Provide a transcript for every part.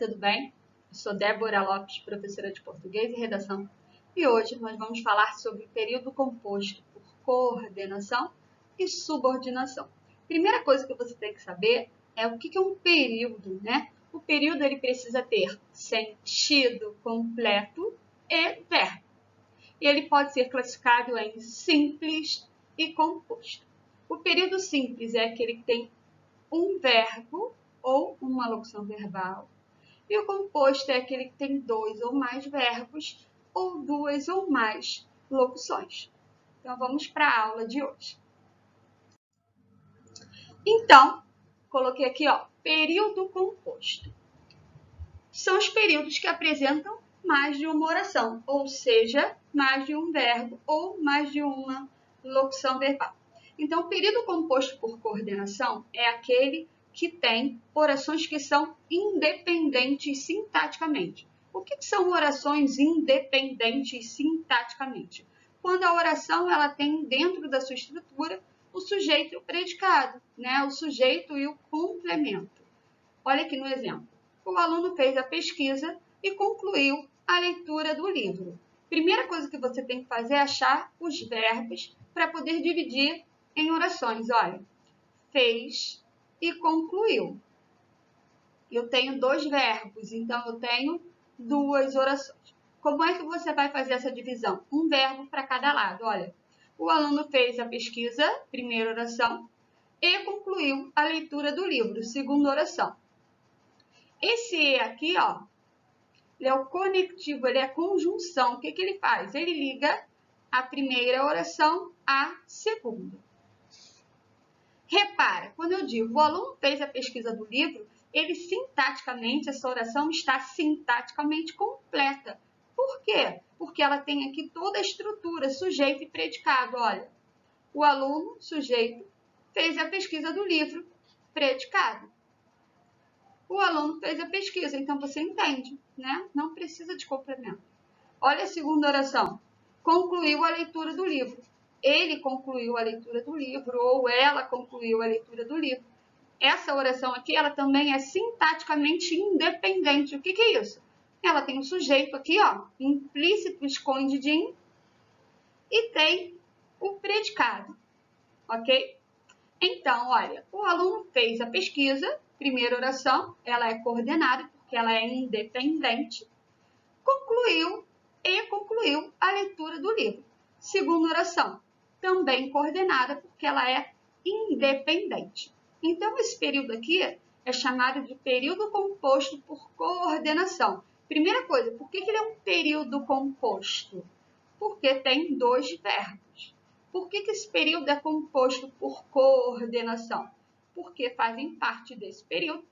tudo bem? Eu sou Débora Lopes, professora de português e redação, e hoje nós vamos falar sobre o período composto por coordenação e subordinação. Primeira coisa que você tem que saber é o que é um período, né? O período ele precisa ter sentido completo e verbo. E ele pode ser classificado em simples e composto. O período simples é aquele que tem um verbo ou uma locução verbal. E o composto é aquele que tem dois ou mais verbos ou duas ou mais locuções. Então, vamos para a aula de hoje. Então, coloquei aqui, período composto. São os períodos que apresentam mais de uma oração, ou seja, mais de um verbo ou mais de uma locução verbal. Então, o período composto por coordenação é aquele que tem orações que são independentes sintaticamente. O que são orações independentes sintaticamente? Quando a oração ela tem dentro da sua estrutura o sujeito e o predicado, né? O sujeito e o complemento. Olha aqui no exemplo. O aluno fez a pesquisa e concluiu a leitura do livro. Primeira coisa que você tem que fazer é achar os verbos para poder dividir em orações. Olha, fez e concluiu. Eu tenho dois verbos, então eu tenho duas orações. Como é que você vai fazer essa divisão? Um verbo para cada lado. Olha, o aluno fez a pesquisa, primeira oração, e concluiu a leitura do livro, segunda oração. Esse E aqui, ele é o conectivo, ele é a conjunção. O que ele faz? Ele liga a primeira oração à segunda. Repara, quando eu digo o aluno fez a pesquisa do livro, ele sintaticamente, essa oração está sintaticamente completa. Por quê? Porque ela tem aqui toda a estrutura, sujeito e predicado. Olha, o aluno, sujeito, fez a pesquisa do livro, predicado. O aluno fez a pesquisa, então você entende, né? Não precisa de complemento. Olha a segunda oração. Concluiu a leitura do livro. Ele concluiu a leitura do livro ou ela concluiu a leitura do livro. Essa oração aqui, ela também é sintaticamente independente. O que é isso? Ela tem um sujeito aqui, implícito, escondidinho, e tem o predicado, ok? Então, olha, o aluno fez a pesquisa, primeira oração, ela é coordenada porque ela é independente, concluiu a leitura do livro. Segunda oração, também coordenada porque ela é independente. Então, esse período aqui é chamado de período composto por coordenação. Primeira coisa, por que ele é um período composto? Porque tem dois verbos. Por que esse período é composto por coordenação? Porque fazem parte desse período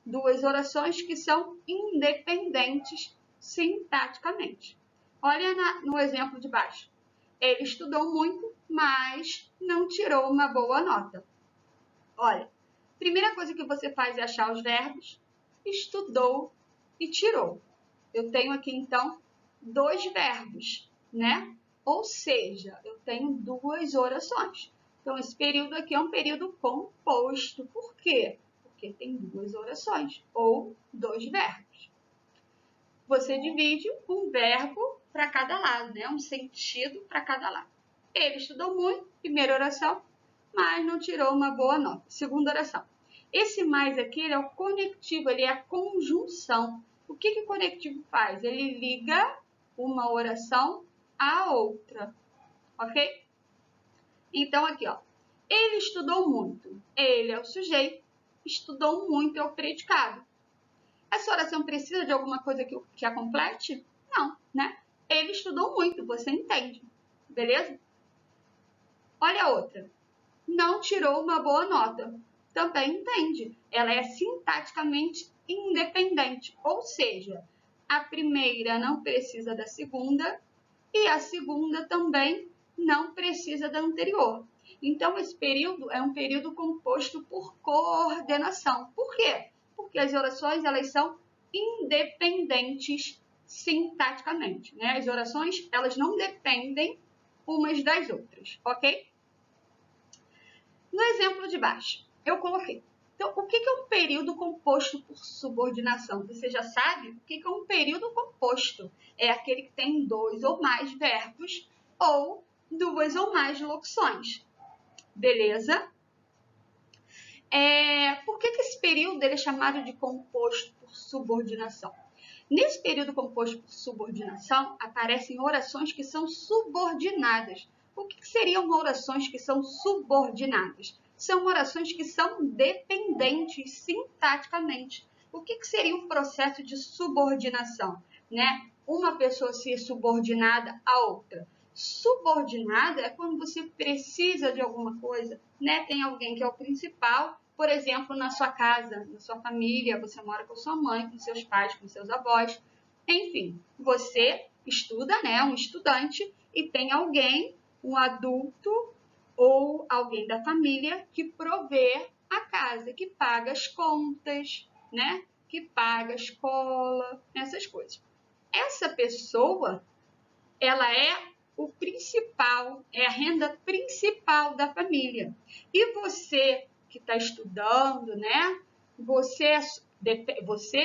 duas orações que são independentes sintaticamente. Olha no exemplo de baixo. Ele estudou muito, mas não tirou uma boa nota. Olha, primeira coisa que você faz é achar os verbos, estudou e tirou. Eu tenho aqui, então, dois verbos, né? Ou seja, eu tenho duas orações. Então, esse período aqui é um período composto. Por quê? Porque tem duas orações ou dois verbos. Você divide um verbo para cada lado, né? Um sentido para cada lado. Ele estudou muito, primeira oração, mas não tirou uma boa nota. Segunda oração. Esse mais aqui ele é o conectivo, ele é a conjunção. O que o conectivo faz? Ele liga uma oração à outra, ok? Então, aqui, ele estudou muito. Ele é o sujeito, estudou muito é o predicado. Essa oração precisa de alguma coisa que a complete? Não, né? Ele estudou muito, você entende, beleza? Olha a outra. Não tirou uma boa nota. Também entende. Ela é sintaticamente independente, ou seja, a primeira não precisa da segunda e a segunda também não precisa da anterior. Então, esse período é um período composto por coordenação. Por quê? Porque as orações elas são independentes sintaticamente, né? As orações elas não dependem umas das outras, ok? No exemplo de baixo, eu coloquei Então, o que é um período composto por subordinação? Você já sabe o que é um período composto? É aquele que tem 2 ou mais verbos ou 2 ou mais locuções. Beleza? Por que esse período ele é chamado de composto por subordinação? Nesse período composto por subordinação, aparecem orações que são subordinadas. O que seriam orações que são subordinadas? São orações que são dependentes sintaticamente. O que seria um processo de subordinação? Né? Uma pessoa ser subordinada a outra. Subordinada é quando você precisa de alguma coisa, né? Tem alguém que é o principal, por exemplo, na sua casa, na sua família, você mora com sua mãe, com seus pais, com seus avós. Enfim, você estuda, né? Um estudante e tem alguém, um adulto ou alguém da família que provê a casa, que paga as contas, né? Que paga a escola, essas coisas. Essa pessoa, ela é o principal, é a renda principal da família. E você que está estudando, né? Você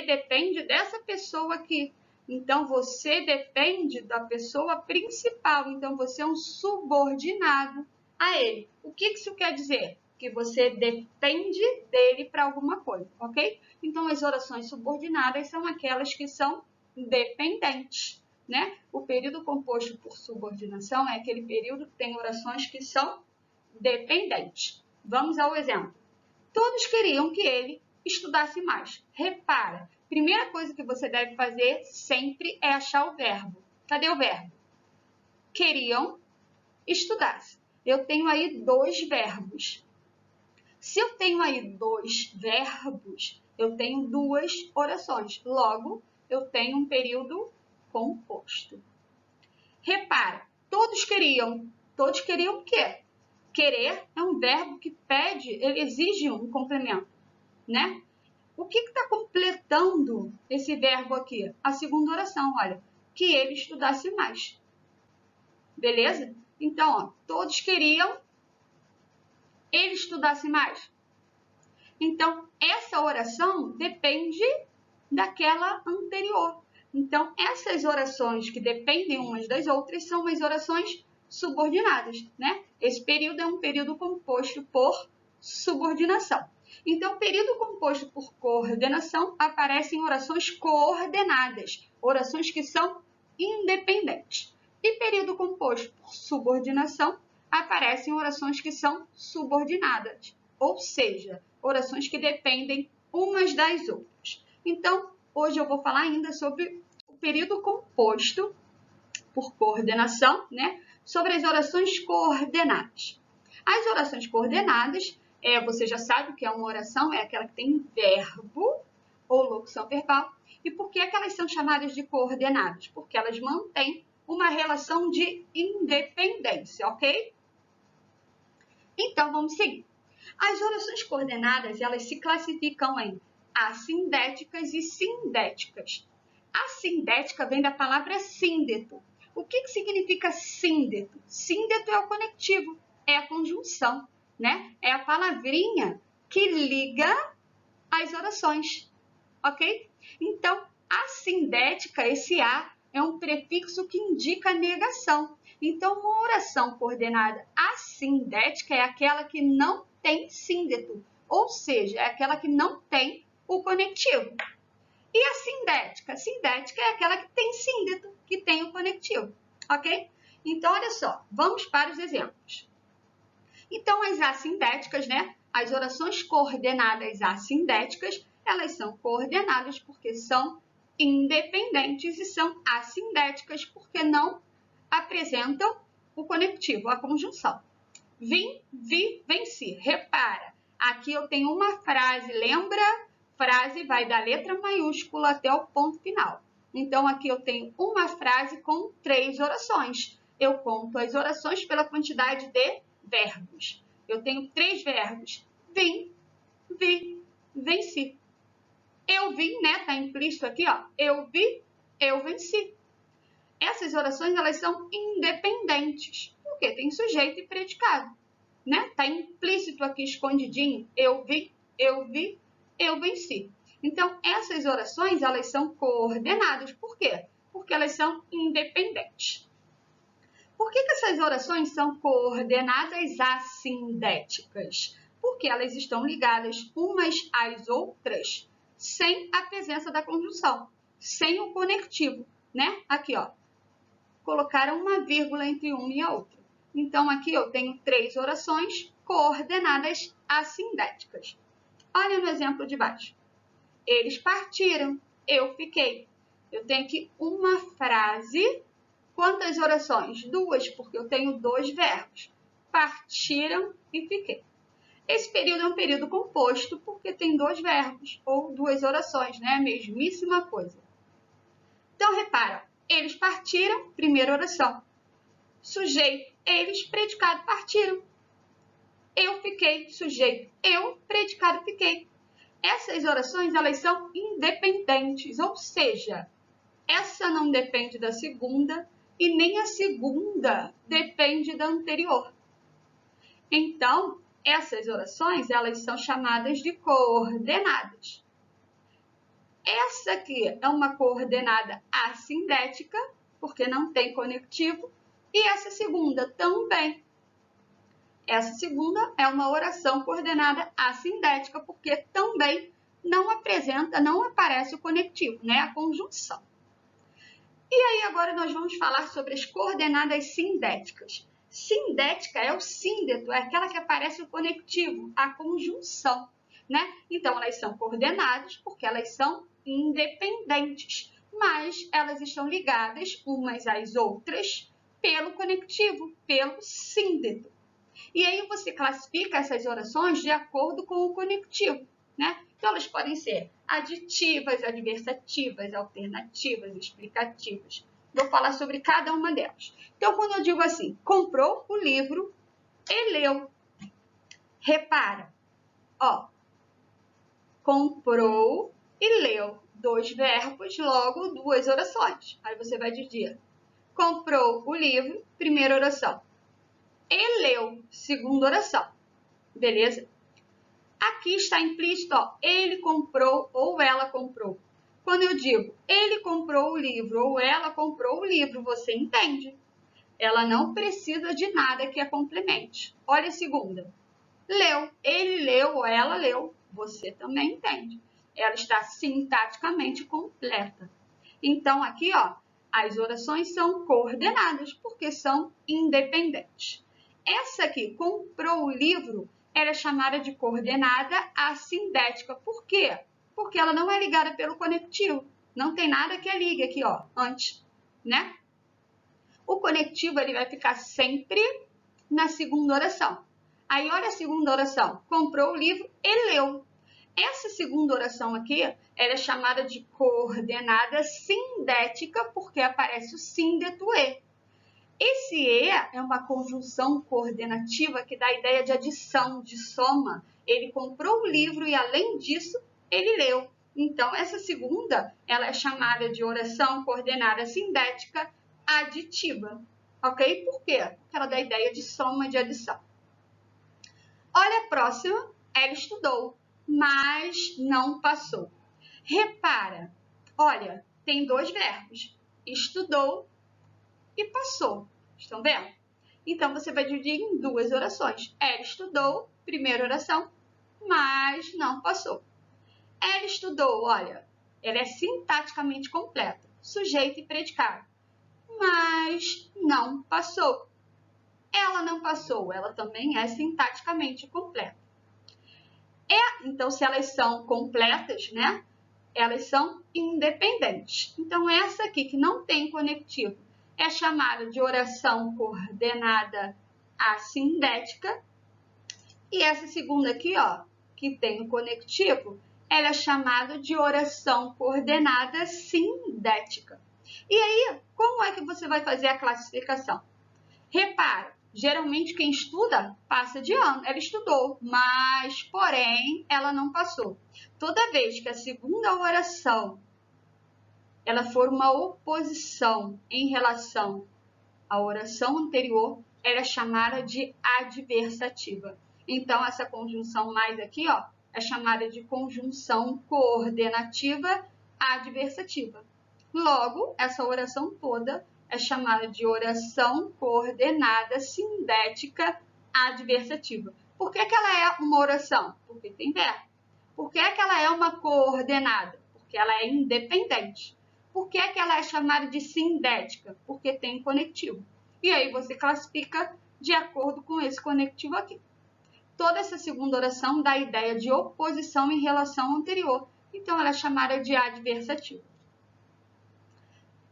depende dessa pessoa aqui. Então, você depende da pessoa principal. Então, você é um subordinado a ele. O que isso quer dizer? Que você depende dele para alguma coisa, ok? Então, as orações subordinadas são aquelas que são dependentes, né? O período composto por subordinação é aquele período que tem orações que são dependentes. Vamos ao exemplo. Todos queriam que ele estudasse mais. Repara, primeira coisa que você deve fazer sempre é achar o verbo. Cadê o verbo? Queriam estudasse. Eu tenho aí 2 verbos. Se eu tenho aí 2 verbos, eu tenho 2 orações. Logo, eu tenho um período composto. Repara, todos queriam. Todos queriam o quê? Querer é um verbo que pede, ele exige um complemento, né? O que está completando esse verbo aqui? A segunda oração, olha, que ele estudasse mais. Beleza? Então, ó, todos queriam ele estudasse mais. Então, essa oração depende daquela anterior. Então, essas orações que dependem umas das outras são as orações subordinadas, né? Esse período é um período composto por subordinação. Então, período composto por coordenação aparecem orações coordenadas, orações que são independentes. E período composto por subordinação aparecem orações que são subordinadas, ou seja, orações que dependem umas das outras. Então, hoje eu vou falar ainda sobre o período composto por coordenação, né? Sobre as orações coordenadas. As orações coordenadas, você já sabe que é uma oração, é aquela que tem verbo ou locução verbal. E por que elas são chamadas de coordenadas? Porque elas mantêm uma relação de independência, ok? Então, vamos seguir. As orações coordenadas, elas se classificam em assindéticas e sindéticas. A sindética vem da palavra síndeto. O que significa síndeto? Síndeto é o conectivo, é a conjunção, né? É a palavrinha que liga as orações, ok? Então, a sindética, esse A, é um prefixo que indica negação. Então, uma oração coordenada assindética é aquela que não tem síndeto, ou seja, é aquela que não tem o conectivo. E a sindética? A sindética é aquela que tem síndeto, que tem o conectivo, ok? Então, olha só, vamos para os exemplos. Então, as assindéticas, né? As orações coordenadas assindéticas, elas são coordenadas porque são independentes e são assindéticas porque não apresentam o conectivo, a conjunção. Vim, vi, venci. Repara, aqui eu tenho uma frase, lembra? Frase vai da letra maiúscula até o ponto final. Então, aqui eu tenho uma frase com 3 orações. Eu conto as orações pela quantidade de verbos. Eu tenho 3 verbos. Vim, vi, venci. Eu vim, né? Tá implícito aqui, ó. Eu vi, eu venci. Essas orações, elas são independentes, porque tem sujeito e predicado, né? Tá implícito aqui, escondidinho. Eu vi, eu vi, eu venci. Então, essas orações, elas são coordenadas. Por quê? Porque elas são independentes. Por que essas orações são coordenadas assindéticas? Porque elas estão ligadas umas às outras sem a presença da conjunção, sem o conectivo, né? Aqui, ó, colocaram uma vírgula entre uma e a outra. Então, aqui eu tenho 3 orações coordenadas assindéticas. Olha no exemplo de baixo. Eles partiram, eu fiquei. Eu tenho aqui uma frase. Quantas orações? 2, porque eu tenho 2 verbos. Partiram e fiquei. Esse período é um período composto porque tem 2 verbos ou 2 orações, né? Mesmíssima coisa. Então, repara, eles partiram, primeira oração. Sujeito, eles, predicado, partiram. Eu fiquei, sujeito, eu, predicado, fiquei. Essas orações, elas são independentes, ou seja, essa não depende da segunda e nem a segunda depende da anterior. Então, essas orações, elas são chamadas de coordenadas. Essa aqui é uma coordenada assindética, porque não tem conectivo, e essa segunda também. Essa segunda é uma oração coordenada assindética, porque também não apresenta, não aparece o conectivo, né? A conjunção. E aí agora nós vamos falar sobre as coordenadas sindéticas. Sindética é o síndeto, é aquela que aparece o conectivo, a conjunção, né? Então elas são coordenadas porque elas são independentes, mas elas estão ligadas umas às outras pelo conectivo, pelo síndeto. E aí você classifica essas orações de acordo com o conectivo, né? Então elas podem ser aditivas, adversativas, alternativas, explicativas. Vou falar sobre cada uma delas. Então, quando eu digo assim, comprou o livro e leu. Repara, ó, comprou e leu. 2 verbos, logo 2 orações. Aí você vai dizer, comprou o livro, primeira oração. E leu, segunda oração. Beleza? Aqui está implícito, ó, ele comprou ou ela comprou. Quando eu digo ele comprou o livro ou ela comprou o livro, você entende. Ela não precisa de nada que a complemente. Olha a segunda. Leu, ele leu ou ela leu, você também entende. Ela está sintaticamente completa. Então, aqui, ó, as orações são coordenadas porque são independentes. Essa aqui, comprou o livro, ela é chamada de coordenada assindética. Por quê? Porque ela não é ligada pelo conectivo. Não tem nada que a ligue aqui, ó, antes, né? O conectivo, ele vai ficar sempre na segunda oração. Aí, olha a segunda oração. Comprou o livro e leu. Essa segunda oração aqui, ela é chamada de coordenada sindética, porque aparece o síndeto e. Esse e é uma conjunção coordenativa que dá a ideia de adição, de soma. Ele comprou o livro e, além disso, ele leu. Então, essa segunda, ela é chamada de oração coordenada sindética aditiva. Ok? Por quê? Porque ela dá a ideia de soma, de adição. Olha a próxima. Ela estudou, mas não passou. Repara, olha, tem 2 verbos. Estudou e passou. Estão vendo? Então, você vai dividir em 2 orações. Ela estudou, primeira oração, mas não passou. Ela estudou, olha, ela é sintaticamente completa. Sujeito e predicado. Mas não passou. Ela não passou, ela também é sintaticamente completa. Então, se elas são completas, né? Elas são independentes. Então, essa aqui que não tem conectivo é chamada de oração coordenada assindética. E essa segunda aqui, ó, que tem o conectivo, ela é chamada de oração coordenada sindética. E aí, como é que você vai fazer a classificação? Repara, geralmente quem estuda passa de ano. Ela estudou, mas, porém, ela não passou. Toda vez que a segunda oração ela for uma oposição em relação à oração anterior, ela é chamada de adversativa. Então, essa conjunção mais aqui, ó, é chamada de conjunção coordenativa adversativa. Logo, essa oração toda é chamada de oração coordenada sindética adversativa. Por que ela é uma oração? Porque tem verbo. Por que ela é uma coordenada? Porque ela é independente. Por que ela é chamada de sindética? Porque tem conectivo. E aí você classifica de acordo com esse conectivo aqui. Toda essa segunda oração dá a ideia de oposição em relação ao anterior. Então, ela é chamada de adversativa.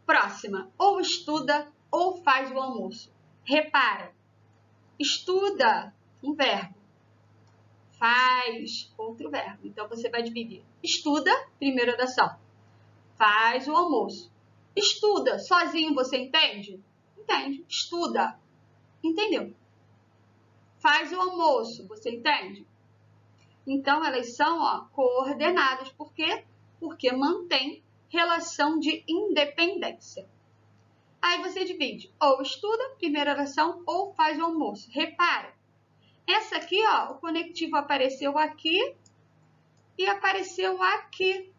Próxima. Ou estuda ou faz o almoço. Repara. Estuda, um verbo. Faz, outro verbo. Então, você vai dividir. Estuda, primeira oração. Faz o almoço. Estuda, sozinho você entende? Entende. Estuda. Entendeu? Faz o almoço, você entende? Então, elas são coordenadas. Por quê? Porque mantém relação de independência. Aí você divide. Ou estuda, primeira oração, ou faz o almoço. Repara. Essa aqui, o conectivo apareceu aqui e apareceu aqui.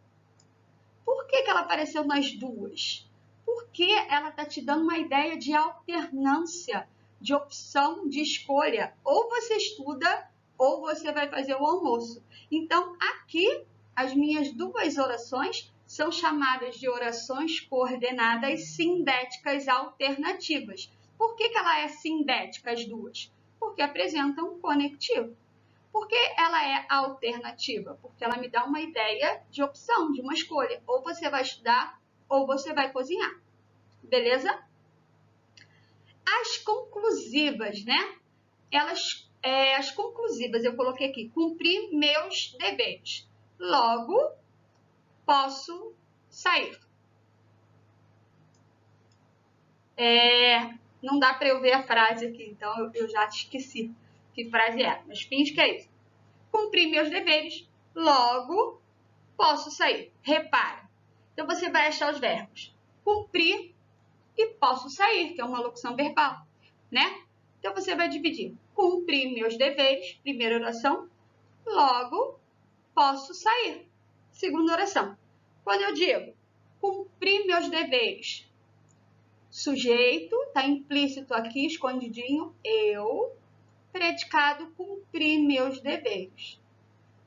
Por que ela apareceu nas duas? Porque ela está te dando uma ideia de alternância, de opção, de escolha. Ou você estuda, ou você vai fazer o almoço. Então, aqui, as minhas duas orações são chamadas de orações coordenadas sindéticas alternativas. Por que ela é sindética, as duas? Porque apresentam conectivo. Por que ela é alternativa? Porque ela me dá uma ideia de opção, de uma escolha. Ou você vai estudar, ou você vai cozinhar. Beleza? As conclusivas, né? As conclusivas, eu coloquei aqui, cumprir meus deveres. Logo, posso sair. Não dá para eu ver a frase aqui, então eu já esqueci que frase é. Mas finge que é isso. Cumprir meus deveres, logo posso sair. Repara. Então, você vai achar os verbos cumprir e posso sair, que é uma locução verbal, né? Então, você vai dividir. Cumprir meus deveres, primeira oração, logo posso sair. Segunda oração. Quando eu digo cumprir meus deveres, sujeito, está implícito aqui, escondidinho, eu, predicado, cumprir meus deveres.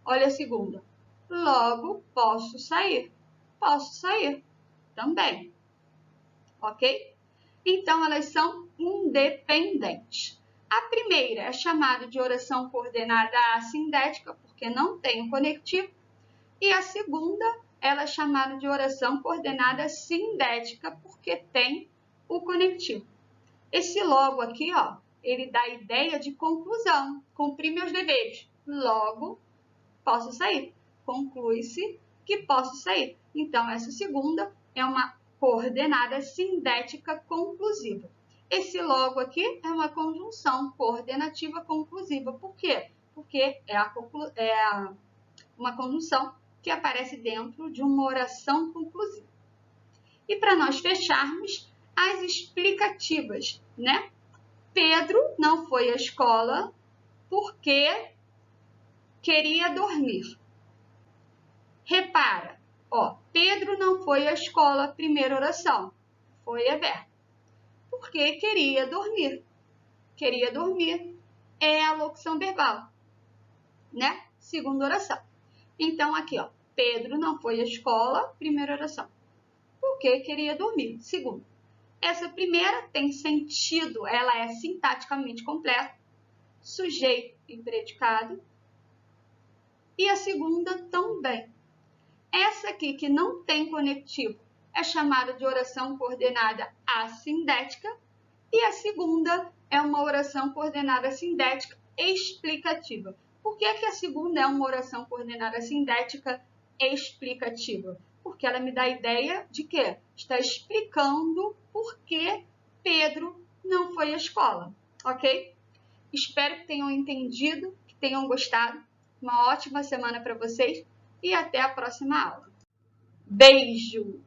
Olha a segunda. Logo, posso sair. Posso sair também. Ok? Então, elas são independentes. A primeira é chamada de oração coordenada assindética, porque não tem um conectivo. E a segunda, ela é chamada de oração coordenada sindética, porque tem o conectivo. Esse logo aqui, ele dá a ideia de conclusão. Cumprir meus deveres. Logo, posso sair. Conclui-se que posso sair. Então, essa segunda é uma coordenada sindética conclusiva. Esse logo aqui é uma conjunção coordenativa conclusiva. Por quê? Porque é uma conjunção que aparece dentro de uma oração conclusiva. E para nós fecharmos, as explicativas, né? Pedro não foi à escola porque queria dormir. Repara, Pedro não foi à escola, primeira oração. Foi a verbo. Porque queria dormir. Queria dormir é a locução verbal, né? Segunda oração. Então, aqui, Pedro não foi à escola, primeira oração. Porque queria dormir, segunda. Essa primeira tem sentido, ela é sintaticamente completa, sujeito e predicado. E a segunda também. Essa aqui, que não tem conectivo, é chamada de oração coordenada assindética. E a segunda é uma oração coordenada sindética explicativa. Por que a segunda é uma oração coordenada sindética explicativa? Porque ela me dá a ideia de que está explicando por que Pedro não foi à escola, ok? Espero que tenham entendido, que tenham gostado. Uma ótima semana para vocês e até a próxima aula. Beijo!